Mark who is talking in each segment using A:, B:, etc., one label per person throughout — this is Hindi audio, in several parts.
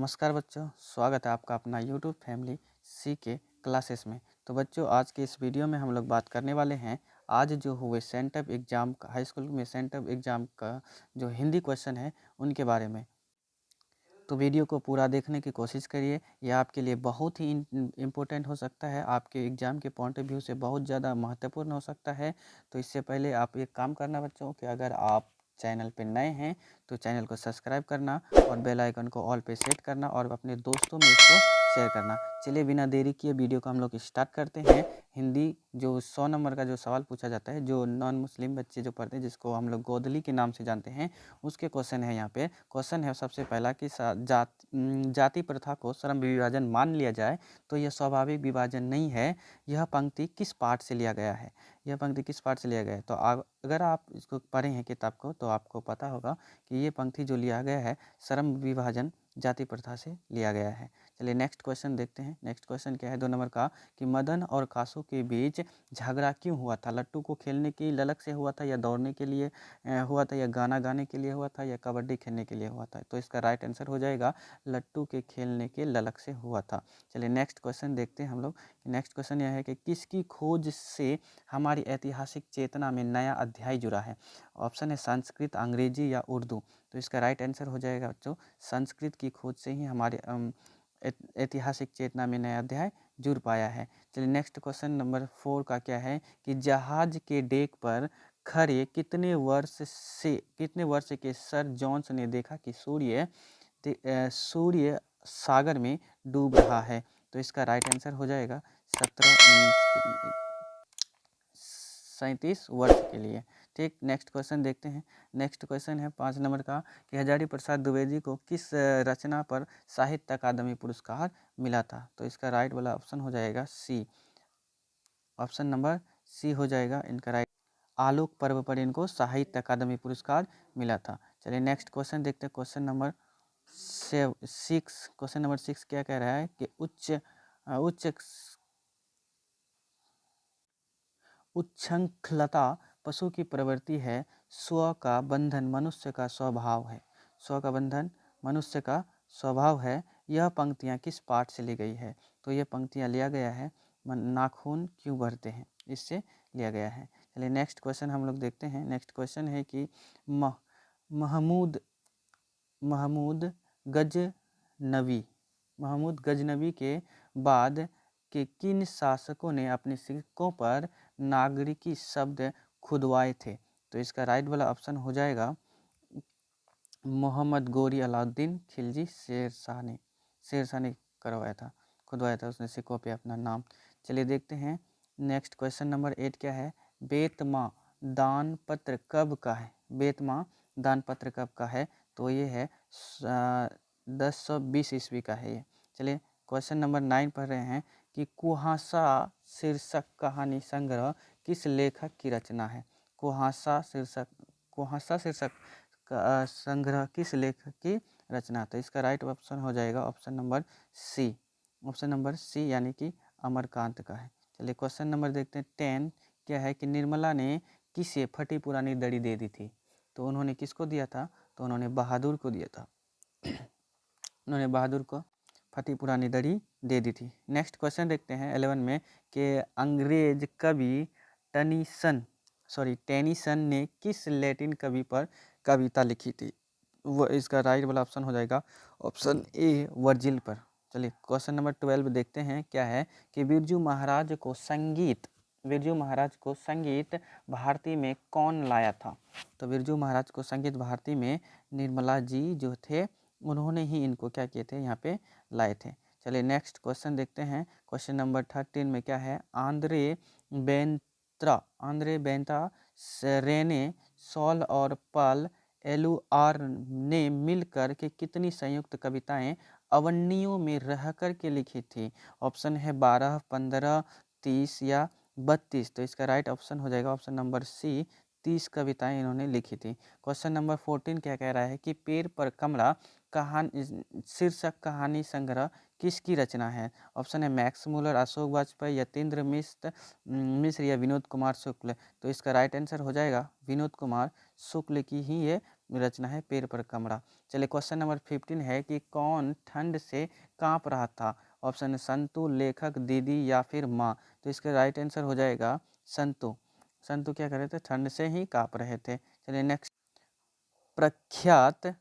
A: नमस्कार बच्चों, स्वागत है आपका अपना यूट्यूब फैमिली सी के क्लासेस में। तो बच्चों, आज के इस वीडियो में हम लोग बात करने वाले हैं आज जो हुए सेंटअप एग्ज़ाम का, हाई स्कूल में सेंटअप एग्ज़ाम का जो हिंदी क्वेश्चन है उनके बारे में। तो वीडियो को पूरा देखने की कोशिश करिए, यह आपके लिए बहुत ही इम्पोर्टेंट हो सकता है, आपके एग्ज़ाम के पॉइंट ऑफ व्यू से बहुत ज़्यादा महत्वपूर्ण हो सकता है। तो इससे पहले आप एक काम करना बच्चों कि अगर आप चैनल पे नए हैं तो चैनल को सब्सक्राइब करना और बेल आइकन को ऑल पे सेट करना और अपने दोस्तों में इसको शेयर करना। चलिए बिना देरी किए वीडियो को हम लोग स्टार्ट करते हैं। हिंदी जो 100 नंबर का जो सवाल पूछा जाता है, जो नॉन मुस्लिम बच्चे जो पढ़ते हैं, जिसको हम लोग गोदली के नाम से जानते हैं, उसके क्वेश्चन है। यहाँ पे क्वेश्चन है सबसे पहला कि जाति प्रथा को श्रम विभाजन मान लिया जाए तो यह स्वाभाविक विभाजन नहीं है। यह पंक्ति किस पाठ से लिया गया है? यह पंक्ति किस पाठ से लिया गया है? तो अगर आप इसको पढ़े हैं किताब को तो आपको पता होगा कि ये पंक्ति जो लिया गया है श्रम विभाजन जाति प्रथा से लिया गया है। चलिए नेक्स्ट क्वेश्चन देखते हैं। नेक्स्ट क्वेश्चन क्या है 2 नंबर का कि मदन और कासू के बीच झगड़ा क्यों हुआ था? लट्टू को खेलने की ललक से हुआ था, या दौड़ने के लिए हुआ था, या गाना गाने के लिए हुआ था, या कबड्डी खेलने के लिए हुआ था? तो इसका राइट आंसर हो जाएगा लट्टू के खेलने के ललक से हुआ था। चलिए नेक्स्ट क्वेश्चन देखते हैं हम लोग। नेक्स्ट क्वेश्चन यह है कि किसकी खोज से हमारी ऐतिहासिक चेतना में नया अध्याय जुड़ा है? ऑप्शन है संस्कृत, अंग्रेजी या उर्दू। तो इसका राइट आंसर हो जाएगा बच्चों संस्कृत की खोज से ही हमारे ऐतिहासिक चेतना में नया अध्याय जुड़ पाया है। चलिए नेक्स्ट क्वेश्चन नंबर 4 का क्या है कि जहाज के डेक पर खड़े कितने वर्ष के सर जॉन्स ने देखा कि सूर्य सागर में डूब रहा है? तो इसका राइट आंसर हो जाएगा 37 वर्ष के लिए। ठीक, नेक्स्ट क्वेश्चन देखते हैं। नेक्स्ट क्वेश्चन है 5 नंबर का कि हजारी प्रसाद द्विवेदी को किस रचना पर साहित्य अकादमी पुरस्कार मिला था? तो इसका राइट वाला ऑप्शन हो जाएगा सी। ऑप्शन नंबर सी हो जाएगा इनका राइट। आलोक पर्व पर इनको साहित्य अकादमी पुरस्कार मिला था। चलिए नेक्स्ट क्वेश्चन देखते हैं। Question number 6। क्वेश्चन नंबर 6 क्या कह रहा है कि उच्छृंखलता पशु की प्रवृत्ति है, स्व का बंधन मनुष्य का स्वभाव है। स्व का बंधन मनुष्य का स्वभाव है। यह पंक्तियाँ किस पाठ से ली गई है? तो यह पंक्तियाँ लिया गया है नाखून क्यों बढ़ते हैं, इससे लिया गया है। चलिए नेक्स्ट क्वेश्चन हम लोग देखते हैं। नेक्स्ट क्वेश्चन है कि महमूद गजनवी के बाद के किन शासकों ने अपने सिक्कों पर नागरिकी शब्द खुदवाए थे? तो इसका राइट वाला ऑप्शन हो जाएगा मोहम्मद गोरी अलाउद्दीन खिलजी शेरशाह ने खुदवाया था उसने सिक्कों पे अपना नाम। चलिए देखते हैं। नेक्स्ट क्वेश्चन नंबर 8 क्या है? बेतमा दान पत्र कब का है? बेतमा दान पत्र कब का है? तो ये है 1020 ईस्वी का है ये। चलिए क्वेश्चन नंबर 9 पढ़ रहे हैं कि कुहासा शीर्षक कहानी संग्रह किस लेखक की रचना है? कुहासा शीर्षक का संग्रह किस लेखक की रचना? तो इसका राइट ऑप्शन हो जाएगा option number C. Option number C यानी कि अमरकांत का है। चलिए क्वेश्चन नंबर देखते हैं 10 क्या है कि निर्मला ने किसे फटी पुरानी दड़ी दे दी थी? तो उन्होंने किसको दिया था? तो उन्होंने बहादुर को दिया था। उन्होंने बहादुर को फटी पुरानी दड़ी दे दी थी। नेक्स्ट क्वेश्चन देखते हैं 11 में कि अंग्रेज कवि टेनीसन ने किस लैटिन कवि पर कविता लिखी थी? वो इसका राइट वाला ऑप्शन हो जाएगा ऑप्शन ए वर्जिल पर। चलिए क्वेश्चन नंबर 12 देखते हैं क्या है कि बिरजू महाराज को संगीत भारती में कौन लाया था? तो बिरजू महाराज को संगीत भारती में निर्मला जी जो थे उन्होंने ही इनको क्या किए थे, यहाँ पे लाए थे। चलिए नेक्स्ट क्वेश्चन देखते हैं। क्वेश्चन नंबर 13 में क्या है? आंद्रे बेंता रेने सॉल और पल एलुआर ने मिलकर के कितनी संयुक्त कविताएं अवन्नियों में रहकर के लिखी थी? ऑप्शन है 12, 15, 30 या 32। तो इसका राइट ऑप्शन हो जाएगा ऑप्शन नंबर सी, 30 कविताएं इन्होंने लिखी थी। क्वेश्चन नंबर 14 क्या कह रहा है कि पेड़ पर कमला शीर्षक कहानी संग्रह किसकी रचना है? ऑप्शन है मैक्स मुलर, अशोक वाजपेयी, यतीन्द्र मिश्र या विनोद कुमार शुक्ल। तो इसका राइट आंसर हो जाएगा विनोद कुमार शुक्ल की ही ये रचना है पेड़ पर कमरा। चलिए क्वेश्चन नंबर 15 है कि कौन ठंड से कांप रहा था। ऑप्शन है संतु, लेखक, दीदी या फिर माँ। तो इसका राइट आंसर हो जाएगा संतु। संतु क्या कर रहे थे, ठंड से ही कांप रहे थे। चलिए नेक्स्ट, प्रख्यात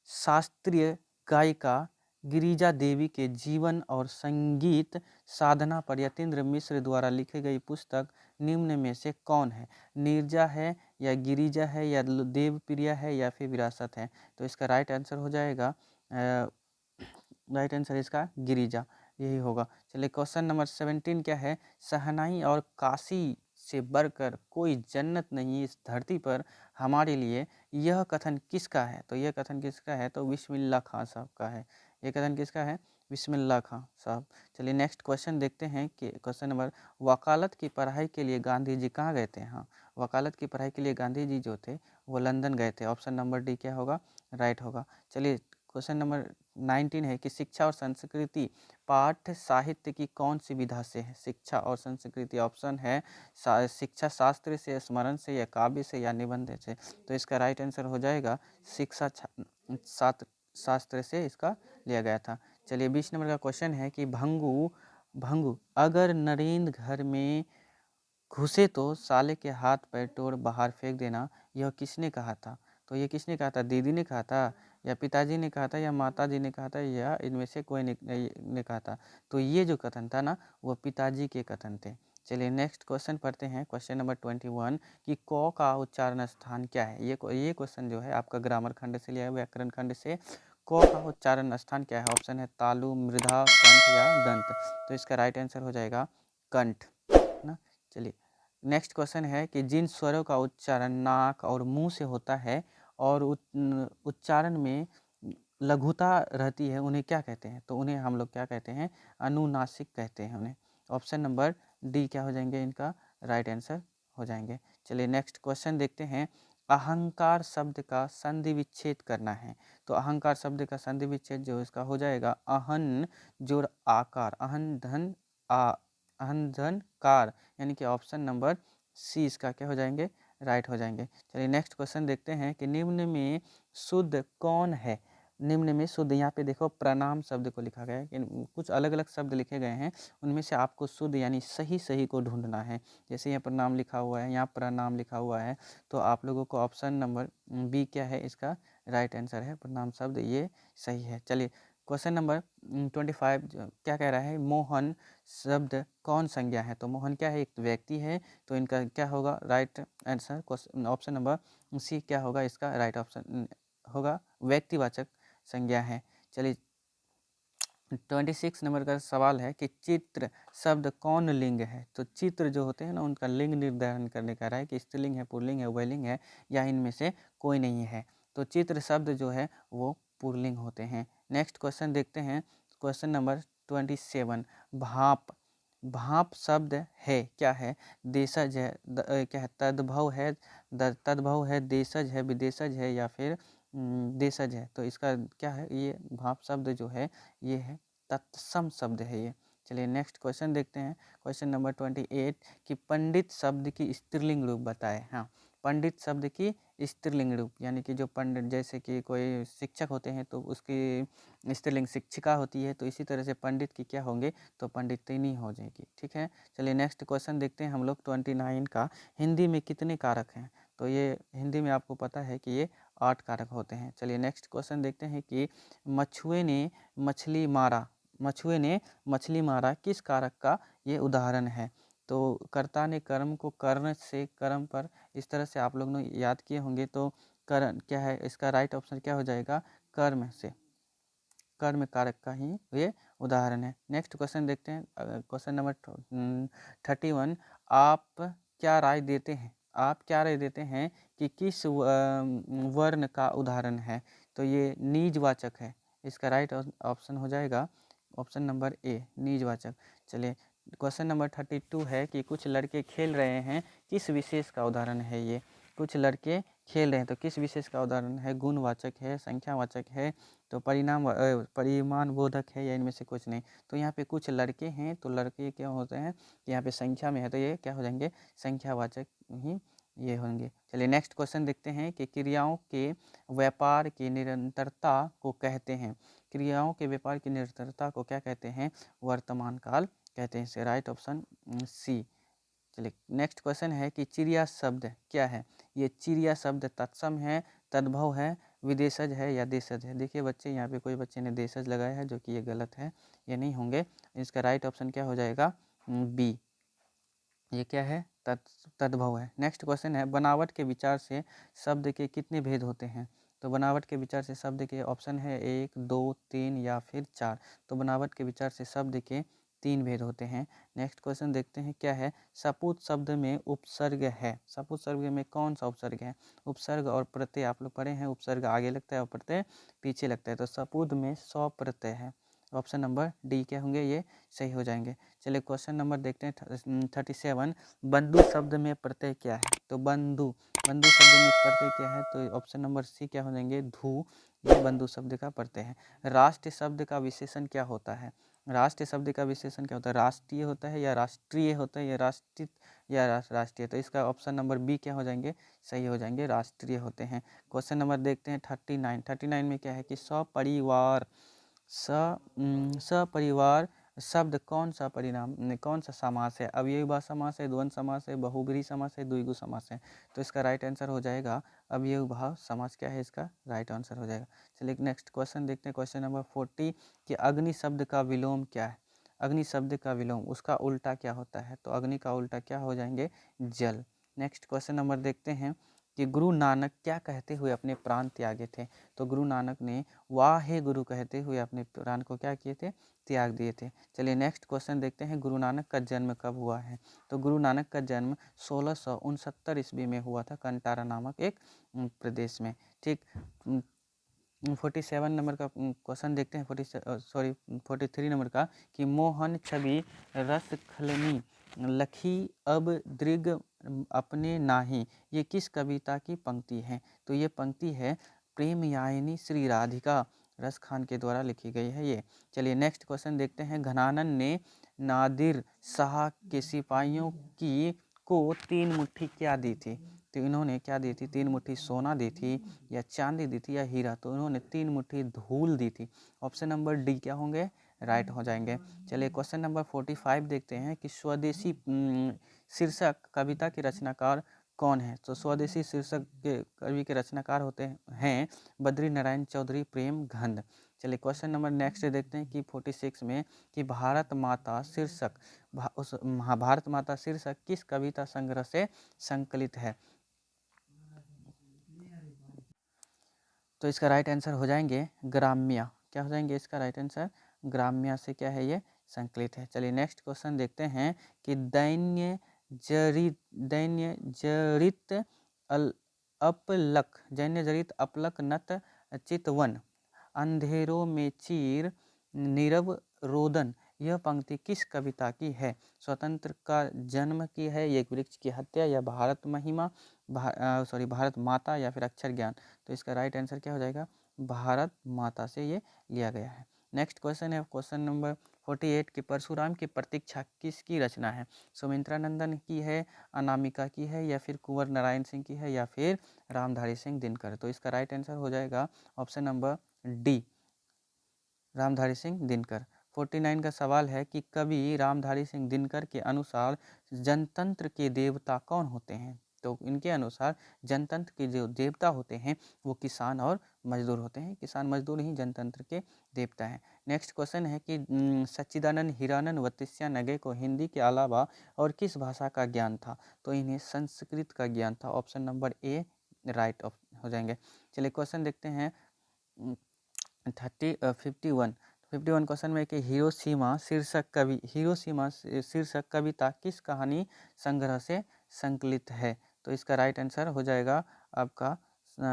A: शास्त्रीय गायिका गिरिजा देवी के जीवन और संगीत साधना पर यतीन्द्र मिश्र द्वारा लिखी गई पुस्तक निम्न में से कौन है। नीरजा है या गिरिजा है या देवप्रिया है या फिर विरासत है। तो इसका राइट आंसर हो जाएगा राइट आंसर इसका गिरिजा, यही होगा। चलिए क्वेश्चन नंबर 17 क्या है, शहनाई और काशी से बढ़कर कोई जन्नत नहीं इस धरती पर हमारे लिए, यह कथन किसका है। तो यह कथन किसका है, तो बिस्मिल्लाह खां साहब का है। यह कथन किसका है, बिस्मिल्लाह खां साहब। चलिए नेक्स्ट क्वेश्चन देखते हैं कि क्वेश्चन नंबर, वकालत की पढ़ाई के लिए गांधी जी कहाँ गए थे। हाँ, वकालत की पढ़ाई के लिए गांधी जी जो थे वो लंदन गए थे। ऑप्शन नंबर डी क्या होगा, राइट होगा। चलिए क्वेश्चन नंबर 19 है कि शिक्षा और संस्कृति पाठ्य साहित्य की कौन सी विधा से है। शिक्षा और संस्कृति, ऑप्शन है शिक्षा शास्त्र से, स्मरण से या काव्य से या निबंध से। तो इसका राइट आंसर हो जाएगा शिक्षा शास्त्र से इसका लिया गया था। चलिए 20 नंबर का क्वेश्चन है कि भंगू भंगू अगर नरेंद्र घर में घुसे तो साले के हाथ पैर तोड़ बाहर फेंक देना, यह किसने कहा था। तो ये किसने कहा था, दीदी ने कहा था या पिताजी ने कहा था या माता जी ने कहा था या इनमें से कोई ने कहा था। तो ये जो कथन था ना वो पिताजी के कथन थे। चलिए नेक्स्ट क्वेश्चन पढ़ते हैं, क्वेश्चन नंबर 21 कि क का उच्चारण स्थान क्या है। ये क्वेश्चन जो है आपका ग्रामर खंड से लिया है, व्याकरण खंड से। क का उच्चारण स्थान क्या है। ऑप्शन है तालु, मृधा, कंठ या दंत। तो इसका राइट आंसर हो जाएगा कंठ ना। चलिए नेक्स्ट क्वेश्चन है कि जिन स्वरों का उच्चारण नाक और मुंह से होता है और उच्चारण में लघुता रहती है उन्हें क्या कहते हैं। तो उन्हें हम लोग क्या कहते हैं, अनुनासिक कहते हैं उन्हें। ऑप्शन नंबर डी क्या हो जाएंगे, इनका राइट आंसर हो जाएंगे। चलिए नेक्स्ट क्वेश्चन देखते हैं, अहंकार शब्द का संधि विच्छेद करना है। तो अहंकार शब्द का संधि विच्छेद जो इसका हो जाएगा अहन जोड़ आकार, अहन धन कार, यानी कि ऑप्शन नंबर सी इसका क्या हो जाएंगे, राइट हो जाएंगे। चलिए नेक्स्ट क्वेश्चन देखते हैं कि निम्न में शुद्ध कौन है। निम्न में शुद्ध, यहाँ पे देखो प्रणाम शब्द को लिखा गया है कि कुछ अलग अलग शब्द लिखे गए हैं, उनमें से आपको शुद्ध यानी सही सही को ढूंढना है। जैसे यहाँ प्रणाम लिखा हुआ है, यहाँ प्रणाम लिखा हुआ है, तो आप लोगों को ऑप्शन नंबर बी क्या है इसका राइट आंसर है, प्रणाम शब्द ये सही है। चलिए क्वेश्चन नंबर 25 क्या कह रहा है, मोहन शब्द कौन संज्ञा है। तो मोहन क्या है, एक व्यक्ति है। तो इनका क्या होगा right answer, option number C क्या होगा इसका राइट ऑप्शन होगा, व्यक्तिवाचक संज्ञा है। चलिए 26 नंबर का सवाल है कि चित्र शब्द कौन लिंग है। तो चित्र जो होते हैं ना उनका लिंग निर्धारण करने का रहा है कि स्त्रीलिंग है, पुल्लिंग है, उभयलिंग है या इनमें से कोई नहीं है। तो चित्र शब्द जो है वो पुल्लिंग होते हैं। नेक्स्ट क्वेश्चन देखते हैं, क्वेश्चन नंबर 27, भाप भाप शब्द है क्या है, देशज है, क्या है, तद्भव है, तद्भव है, देशज है, विदेशज है या फिर देशज है। तो इसका क्या है, ये भाप शब्द जो है ये है तत्सम शब्द है ये। चलिए नेक्स्ट क्वेश्चन देखते हैं, क्वेश्चन नंबर 28 कि पंडित शब्द की स्त्रीलिंग रूप बताए। हाँ, पंडित शब्द की स्त्रीलिंग रूप, यानी कि जो पंडित जैसे कि कोई शिक्षक होते हैं तो उसकी स्त्रीलिंग शिक्षिका होती है, तो इसी तरह से पंडित की क्या होंगे, तो पंडितिनी हो जाएगी। ठीक है, चलिए नेक्स्ट क्वेश्चन देखते हैं हम लोग 29 का, हिंदी में कितने कारक हैं। तो ये हिंदी में आपको पता है कि ये 8 कारक होते हैं। चलिए नेक्स्ट क्वेश्चन देखते हैं कि मछुए ने मछली मारा, मछुए ने मछली मारा किस कारक का ये उदाहरण है। तो कर्ता ने कर्म को कर्ण से कर्म पर, इस तरह से आप लोग ने याद किए होंगे। तो कर्ण क्या है, इसका राइट ऑप्शन क्या हो जाएगा, कर्म से, कर्म कारक का ही ये उदाहरण है। नेक्स्ट क्वेश्चन देखते हैं, क्वेश्चन नंबर 31, आप क्या राय देते हैं, आप क्या राय देते हैं कि किस वर्ण का उदाहरण है। तो ये नीजवाचक है, इसका राइट ऑप्शन हो जाएगा ऑप्शन नंबर ए, नीजवाचक। चलिए क्वेश्चन नंबर 32 है कि कुछ लड़के खेल रहे हैं, किस विशेष का उदाहरण है ये। कुछ लड़के खेल रहे हैं तो किस विशेष का उदाहरण है, गुणवाचक है, संख्यावाचक है, तो परिमाण बोधक है या इनमें से कुछ नहीं। तो यहाँ पे कुछ लड़के हैं, तो लड़के क्या होते हैं, यहाँ पे संख्या में है तो ये क्या हो जाएंगे, संख्यावाचक ही ये होंगे। चलिए नेक्स्ट क्वेश्चन देखते हैं कि क्रियाओं के व्यापार की निरंतरता को कहते हैं। क्रियाओं के व्यापार की निरंतरता को क्या कहते हैं? वर्तमान काल कहते हैं। इसे राइट ऑप्शन सी। चलिए नेक्स्ट क्वेश्चन है कि चिड़िया शब्द क्या है? ये चिड़िया शब्द तत्सम है, तद्भव है, विदेशज है या देशज है? देखिए बच्चे, यहाँ पे कोई बच्चे ने देशज लगाया है, जो कि ये गलत है, ये नहीं होंगे। इसका राइट ऑप्शन क्या हो जाएगा? बी। ये क्या है? तद्भव है। नेक्स्ट क्वेश्चन है बनावट के विचार से शब्द के कितने भेद होते हैं? तो बनावट के विचार से शब्द के ऑप्शन है 1, 2, 3 या फिर 4। तो बनावट के विचार से शब्द के 3 भेद होते हैं। नेक्स्ट क्वेश्चन देखते हैं क्या है? सपूत शब्द में उपसर्ग है। सपूत शब्द में कौन सा उपसर्ग है? उपसर्ग और प्रत्यय आप लोग पढ़े हैं, उपसर्ग आगे लगता है और प्रत्यय पीछे लगता है। तो सपूत में 100 प्रत्यय है। ऑप्शन नंबर डी क्या होंगे? ये सही हो जाएंगे। चलिए क्वेश्चन नंबर देखते हैं 37। बंधु शब्द में प्रत्यय क्या है? तो बंधु शब्द में प्रत्यय क्या है? तो ऑप्शन नंबर सी क्या हो जाएंगे? धू। ये बंधु शब्द का प्रत्यय है। राष्ट्र शब्द का विशेषण क्या होता है? राष्ट्र शब्द का विशेषण क्या होता है? राष्ट्रीय होता है या राष्ट्रीय होता है या राष्ट्रित या राष्ट्रीय? तो इसका ऑप्शन नंबर बी क्या हो जाएंगे? सही हो जाएंगे, राष्ट्रीय होते हैं। क्वेश्चन नंबर देखते हैं 39 में क्या है कि सपरिवार सपरिवार शब्द कौन सा कौन सा समास है? अवयवी समास है, द्वंद्व समास है, बहुब्रीहि समास है, द्विगु समास है? तो इसका राइट आंसर हो जाएगा अवयवी भाव समास। क्या है इसका राइट आंसर हो जाएगा। चलिए नेक्स्ट क्वेश्चन देखते हैं क्वेश्चन नंबर 40 कि अग्नि शब्द का विलोम क्या है? अग्नि शब्द का विलोम, उसका उल्टा क्या होता है? तो अग्नि का उल्टा क्या हो जाएंगे? जल। नेक्स्ट क्वेश्चन नंबर देखते हैं कि गुरु नानक क्या कहते हुए अपने प्राण त्यागे थे? तो गुरु नानक ने वाहे गुरु कहते हुए अपने प्राण को क्या किए थे? त्याग दिए थे। चलिए नेक्स्ट क्वेश्चन देखते हैं गुरु नानक का जन्म कब हुआ है? तो गुरु नानक का जन्म 1669 ईस्वी में हुआ था, कंटारा नामक एक प्रदेश में। ठीक। 47 नंबर का क्वेश्चन देखते हैं 43 नंबर का कि मोहन छवि रस खलनी लखी अब दृग अपने नाही, ये किस कविता की पंक्ति है? तो ये पंक्ति है प्रेम यायनी श्री राधिका रस खान के द्वारा लिखी गई है ये। चलिए नेक्स्ट क्वेश्चन देखते हैं घनानन ने नादिर शाह के सिपाहियों की को 3 मुट्ठी क्या दी थी? तो इन्होंने क्या दी थी? 3 मुट्ठी सोना दी थी या चांदी दी थी या हीरा? तो इन्होंने 3 मुट्ठी धूल दी थी। ऑप्शन नंबर डी क्या होंगे? राइट हो जाएंगे। चलिए क्वेश्चन नंबर 45 देखते हैं कि स्वदेशी शीर्षक कविता के रचनाकार कौन है? तो स्वदेशी शीर्षक के कवि के रचनाकार होते हैं बद्री नारायण चौधरी प्रेमघंद। चलिए क्वेश्चन नंबर नेक्स्ट देखते हैं कि 46 में कि भारत माता शीर्षक भारत माता शीर्षक किस कविता संग्रह से संकलित है? तो इसका राइट आंसर हो जाएंगे ग्राम्या। क्या हो जाएंगे इसका राइट आंसर? ग्राम्या से क्या है? ये संकलित है। चलिए नेक्स्ट क्वेश्चन देखते हैं कि दैन्य जरित अपलक जैन्य जरित अपलक नत चितवन अंधेरों में चीर नीरव रोदन, यह पंक्ति किस कविता की है? स्वतंत्र का जन्म की है, एक वृक्ष की हत्या या भारत महिमा भारत माता या फिर अक्षर ज्ञान? तो इसका राइट आंसर क्या हो जाएगा? भारत माता से ये लिया गया है। नेक्स्ट क्वेश्चन है क्वेश्चन नंबर 48 कि परशुराम की प्रतीक्षा किसकी रचना है? सुमित्रा नंदन की है, अनामिका की है या फिर कुंवर नारायण सिंह की है या फिर रामधारी सिंह दिनकर? तो इसका राइट आंसर हो जाएगा option number D, Ramdhari Singh Dinkar. 49 का सवाल है कि कवि रामधारी सिंह दिनकर के अनुसार जनतंत्र के देवता कौन होते हैं? तो इनके अनुसार जनतंत्र के जो देवता होते हैं वो किसान और मजदूर होते हैं। किसान मजदूर ही जनतंत्र के देवता हैं। नेक्स्ट क्वेश्चन है कि सच्चिदानंद हीरानंद व तिस्या नगे को हिंदी के अलावा और किस भाषा का ज्ञान था? तो इन्हें संस्कृत का ज्ञान था। ऑप्शन नंबर ए राइट हो जाएंगे। चलिए क्वेश्चन देखते हैं 51 क्वेश्चन में कि हिरोशिमा शीर्षक कविता किस कहानी संग्रह से संकलित है? तो इसका राइट आंसर हो जाएगा आपका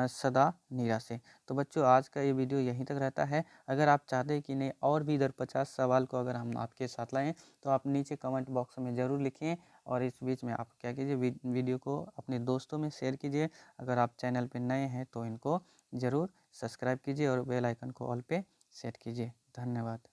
A: सदा निराशे। तो बच्चों आज का ये वीडियो यहीं तक रहता है। अगर आप चाहते हैं कि नहीं और भी इधर 50 सवाल को अगर हम आपके साथ लाएं तो आप नीचे कमेंट बॉक्स में ज़रूर लिखिए और इस बीच में आप क्या कीजिए वीडियो को अपने दोस्तों में शेयर कीजिए। अगर आप चैनल पर नए हैं तो इनको ज़रूर सब्सक्राइब कीजिए और बेल आइकन को ऑल पे सेट कीजिए। धन्यवाद।